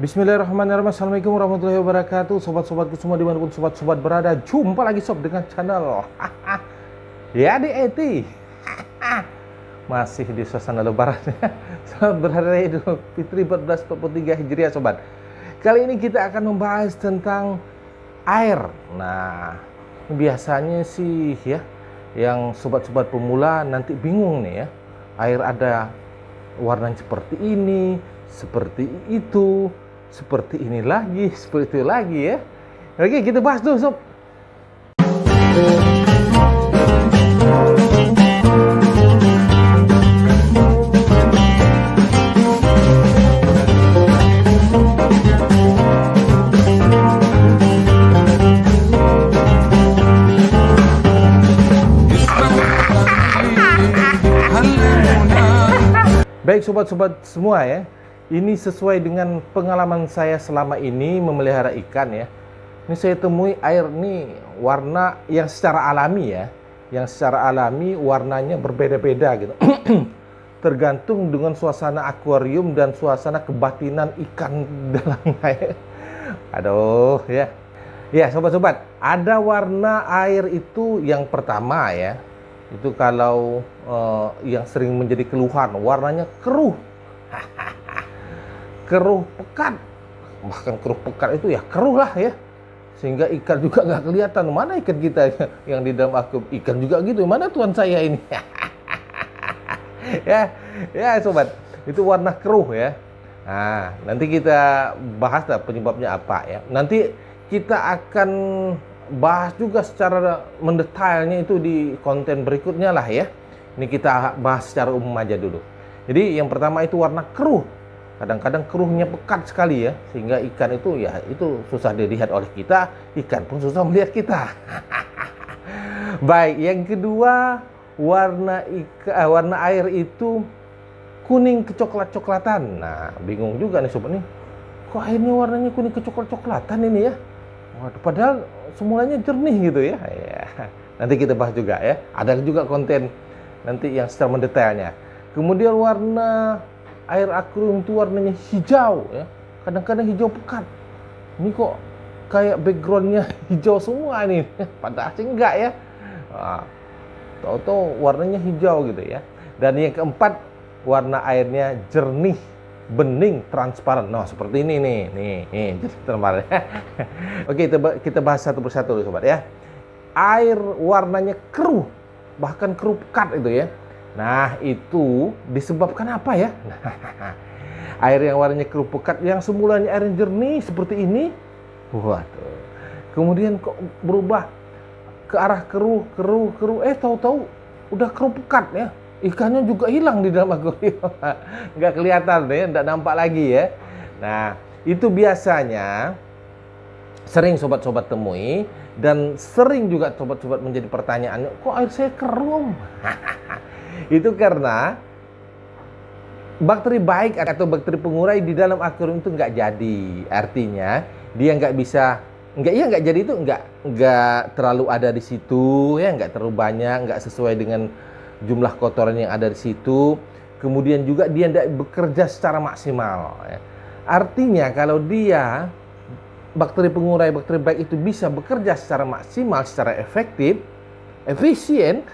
Bismillahirrahmanirrahim. Assalamualaikum warahmatullahi wabarakatuh. Sobat-sobatku semua dimanapun sobat-sobat berada, jumpa lagi sob dengan channel ya di Eti. Masih di suasana lebaran. Selamat berhari Idul Fitri 1443 Hijriah sobat. Kali ini kita akan membahas tentang air. Nah, biasanya sih ya, yang sobat-sobat pemula nanti bingung nih ya. Air ada warnanya seperti ini, seperti itu, seperti ini lagi, seperti itu lagi ya. Oke, kita bahas dulu sob. Baik sobat-sobat semua ya, ini sesuai dengan pengalaman saya selama ini memelihara ikan ya. Ini saya temui air ini warna yang secara alami ya, yang secara alami warnanya berbeda-beda gitu. Tergantung dengan suasana akuarium dan suasana kebatinan ikan dalam air. Aduh ya. Ya sobat-sobat, ada warna air itu yang pertama ya. Itu kalau yang sering menjadi keluhan, warnanya keruh. Keruh pekat. Bahkan keruh pekat itu ya keruh lah ya. Sehingga ikan juga nggak kelihatan. Mana ikan kita yang di dalam akuarium? Ikan juga gitu. Mana tuan saya ini? ya sobat. Itu warna keruh ya. Nah, nanti kita bahas lah penyebabnya apa ya. Nanti kita akan bahas juga secara mendetailnya itu di konten berikutnya lah ya. Ini kita bahas secara umum aja dulu. Jadi yang pertama itu warna keruh. Kadang-kadang keruhnya pekat sekali ya, sehingga ikan itu ya itu susah dilihat oleh kita, ikan pun susah melihat kita. Baik, yang kedua warna air itu kuning kecoklat-coklatan. Nah, bingung juga nih sobat nih. Kok airnya warnanya kuning kecoklat-coklatan ini ya? Waduh, padahal semuanya jernih gitu ya. Nanti kita bahas juga ya. Ada juga konten nanti yang secara mendetailnya. Kemudian warna air akuarium itu warnanya hijau ya. Kadang-kadang hijau pekat. Ini kok kayak backgroundnya hijau semua nih. Padahal sih enggak ya. Nah, tahu-tahu warnanya hijau gitu ya. Dan yang keempat, warna airnya jernih, bening, transparan. Nah, seperti ini nih. Nih, transparan. Oke, kita bahas satu persatu dulu sobat ya. Air warnanya keruh, bahkan keruh pekat itu ya. Nah, itu disebabkan apa ya? Air yang warnanya keruh pekat yang semulanya airnya jernih seperti ini, waduh. Kemudian kok berubah ke arah keruh. Tahu-tahu udah keruh pekat ya. Ikannya juga hilang di dalam akuarium. Nggak kelihatan ya, nggak nampak lagi ya. Nah, itu biasanya sering sobat-sobat temui dan sering juga sobat-sobat menjadi pertanyaan, kok air saya keruh? Itu karena bakteri baik atau bakteri pengurai di dalam akuarium itu nggak jadi. Artinya dia nggak bisa, nggak jadi itu nggak terlalu ada di situ ya, nggak terlalu banyak, nggak sesuai dengan jumlah kotoran yang ada di situ. Kemudian juga dia tidak bekerja secara maksimal ya. Artinya kalau dia bakteri pengurai, bakteri baik itu bisa bekerja secara maksimal, secara efektif, efisien,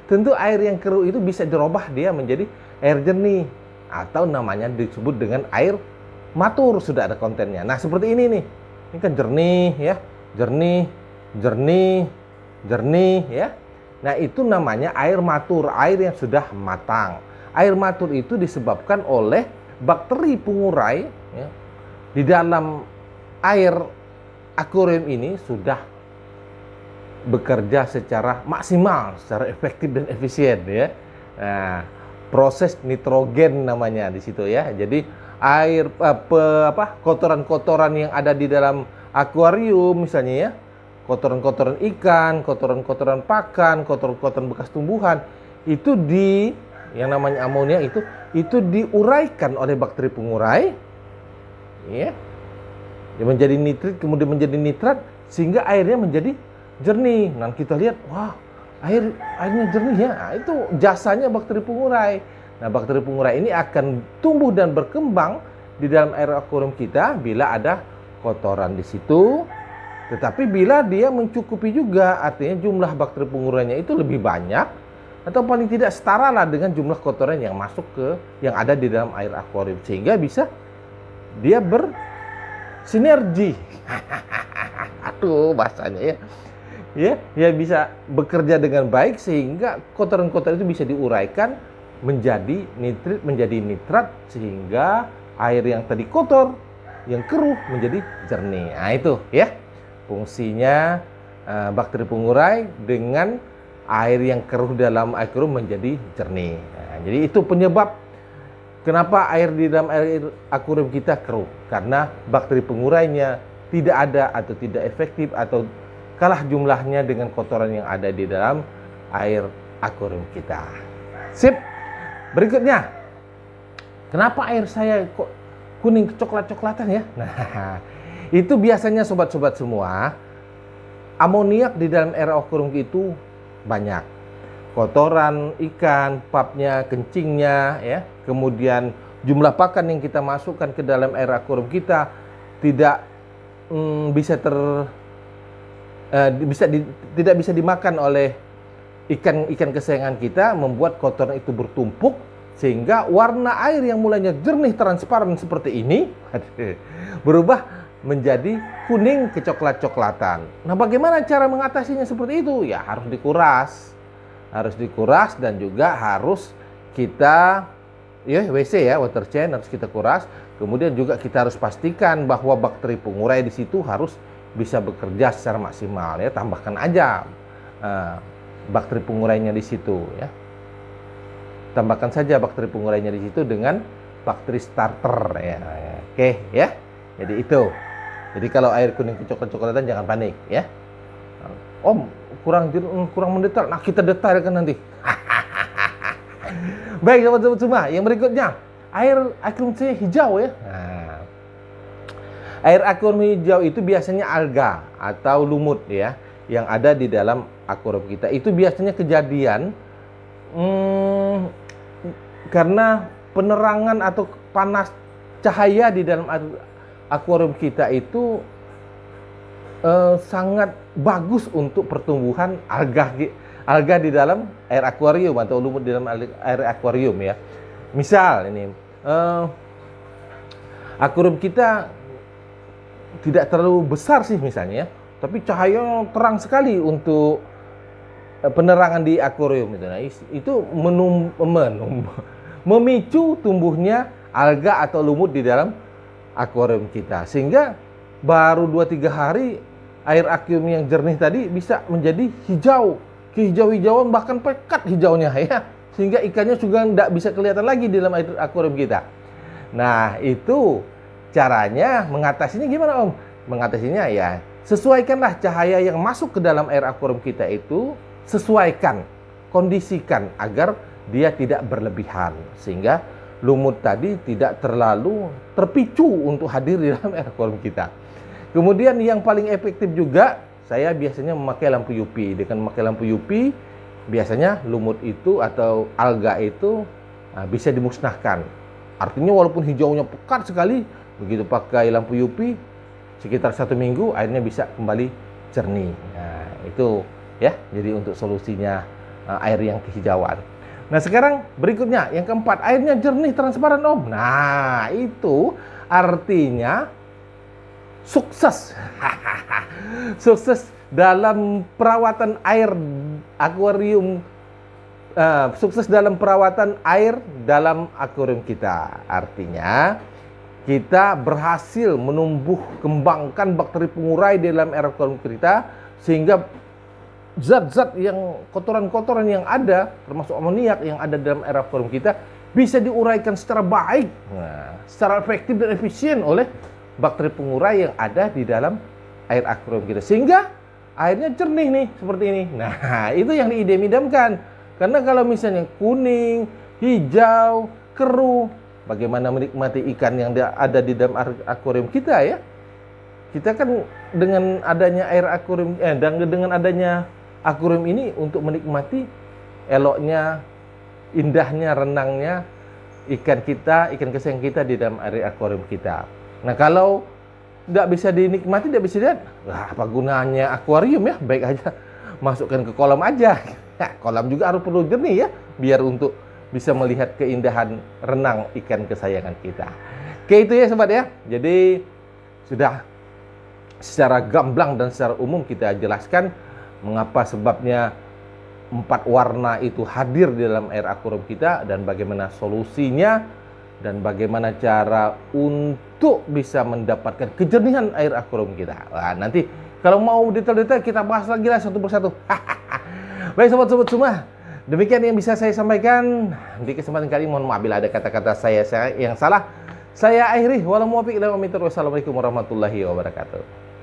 tentu air yang keruh itu bisa dirubah dia menjadi air jernih atau namanya disebut dengan air matur. Sudah ada kontennya. Nah, seperti ini nih. Ini kan jernih ya. Jernih ya. Nah, itu namanya air matur, air yang sudah matang. Air matur itu disebabkan oleh bakteri pengurai ya, di dalam air akuarium ini sudah bekerja secara maksimal, secara efektif dan efisien ya. Nah, proses nitrogen namanya di situ ya. Jadi air kotoran-kotoran yang ada di dalam akuarium misalnya ya, kotoran-kotoran ikan, kotoran-kotoran pakan, kotoran-kotoran bekas tumbuhan itu yang namanya amonia itu diuraikan oleh bakteri pengurai ya. Dia menjadi nitrit, kemudian menjadi nitrat sehingga airnya menjadi jernih. Nah, kita lihat, wah, airnya jernih ya. Nah, itu jasanya bakteri pengurai. Nah, bakteri pengurai ini akan tumbuh dan berkembang di dalam air akuarium kita bila ada kotoran di situ. Tetapi bila dia mencukupi juga, artinya jumlah bakteri pengurainya itu lebih banyak, atau paling tidak setara lah dengan jumlah kotoran yang masuk yang ada di dalam air akuarium, sehingga bisa dia bersinergi. Aduh, bahasanya ya bisa bekerja dengan baik sehingga kotoran-kotoran itu bisa diuraikan menjadi nitrat, sehingga air yang tadi kotor, yang keruh menjadi jernih. Nah, itu ya fungsinya bakteri pengurai dengan air yang keruh dalam akuarium menjadi jernih. Nah, jadi itu penyebab kenapa air di dalam air akuarium kita keruh, karena bakteri pengurainya tidak ada atau tidak efektif atau kalah jumlahnya dengan kotoran yang ada di dalam air akuarium kita. Sip. Berikutnya, kenapa air saya kok kuning coklat-coklatan ya? Nah, itu biasanya sobat-sobat semua, amoniak di dalam air akuarium itu banyak. Kotoran ikan, papnya, kencingnya, ya. Kemudian jumlah pakan yang kita masukkan ke dalam air akuarium kita tidak tidak bisa dimakan oleh ikan kesayangan kita, membuat kotoran itu bertumpuk sehingga warna air yang mulanya jernih transparan seperti ini berubah menjadi kuning kecoklat-coklatan. Nah, bagaimana cara mengatasinya seperti itu? Ya harus dikuras dan juga harus kita WC ya, water change harus kita kuras. Kemudian juga kita harus pastikan bahwa bakteri pengurai di situ harus bisa bekerja secara maksimal ya. Tambahkan aja bakteri pengurainya di situ ya. Tambahkan saja bakteri pengurainya di situ dengan bakteri starter ya. Oke ya. Jadi itu. Jadi kalau air kuning kecoklat-coklatan jangan panik ya. Om, kurang mendetail. Nah, kita detailkan nanti. Baik, sobat-sobat semua, yang berikutnya, air akuarium hijau ya. Nah, air akuarium hijau itu biasanya alga atau lumut ya, yang ada di dalam akuarium kita. Itu biasanya kejadian karena penerangan atau panas cahaya di dalam akuarium kita itu sangat bagus untuk pertumbuhan alga di dalam air akuarium atau lumut di dalam air akuarium ya. Misal ini akuarium kita tidak terlalu besar sih misalnya, tapi cahaya terang sekali untuk penerangan di akuarium itu. Nah, itu memicu tumbuhnya alga atau lumut di dalam akuarium kita, sehingga baru 2-3 hari air akuarium yang jernih tadi bisa menjadi hijau, kehijau-hijauan, bahkan pekat hijaunya ya, sehingga ikannya juga tidak bisa kelihatan lagi di dalam air akuarium kita. Nah, itu caranya mengatasinya gimana Om? Mengatasinya ya, sesuaikanlah cahaya yang masuk ke dalam air akuarium kita itu, sesuaikan, kondisikan agar dia tidak berlebihan, sehingga lumut tadi tidak terlalu terpicu untuk hadir di dalam air akuarium kita. Kemudian yang paling efektif juga, saya biasanya memakai lampu UV. Dengan memakai lampu UV, biasanya lumut itu atau alga itu bisa dimusnahkan. Artinya walaupun hijaunya pekat sekali, begitu pakai lampu UV, sekitar 1 minggu airnya bisa kembali jernih. Nah, itu ya, jadi untuk solusinya air yang kehijauan. Nah, sekarang berikutnya, yang keempat, airnya jernih transparan Om. Nah, itu artinya sukses. Sukses dalam perawatan air akuarium, sukses dalam perawatan air dalam akuarium kita. Artinya kita berhasil kembangkan bakteri pengurai di dalam air akuarium kita, sehingga zat-zat yang kotoran-kotoran yang ada, termasuk amoniak yang ada dalam air akuarium kita, bisa diuraikan secara baik, secara efektif dan efisien oleh bakteri pengurai yang ada di dalam air akuarium kita, sehingga airnya jernih nih seperti ini. Nah, itu yang diidam-idamkan. Karena kalau misalnya kuning, hijau, keruh, bagaimana menikmati ikan yang ada di dalam akuarium kita ya? Kita kan dengan adanya air akuarium dengan adanya akuarium ini untuk menikmati eloknya, indahnya, renangnya ikan kita, ikan kesayangan kita di dalam air akuarium kita. Nah, kalau nggak bisa dinikmati, nggak bisa lihat, apa gunanya akuarium ya? Baik aja masukkan ke kolam aja. Kolam juga harus perlu jernih ya, biar untuk bisa melihat keindahan renang ikan kesayangan kita. Oke, itu ya sobat ya. Jadi sudah secara gamblang dan secara umum kita jelaskan mengapa sebabnya 4 warna itu hadir di dalam air akuarium kita dan bagaimana solusinya dan bagaimana cara untuk bisa mendapatkan kejernihan air akuarium kita. Nah, nanti kalau mau detail-detail kita bahas lagi lah satu persatu. Baik sobat-sobat semua, demikian yang bisa saya sampaikan di kesempatan kali ini. Mohon maaf bila ada kata-kata saya yang salah. Saya akhiri. Wassalamualaikum warahmatullahi wabarakatuh.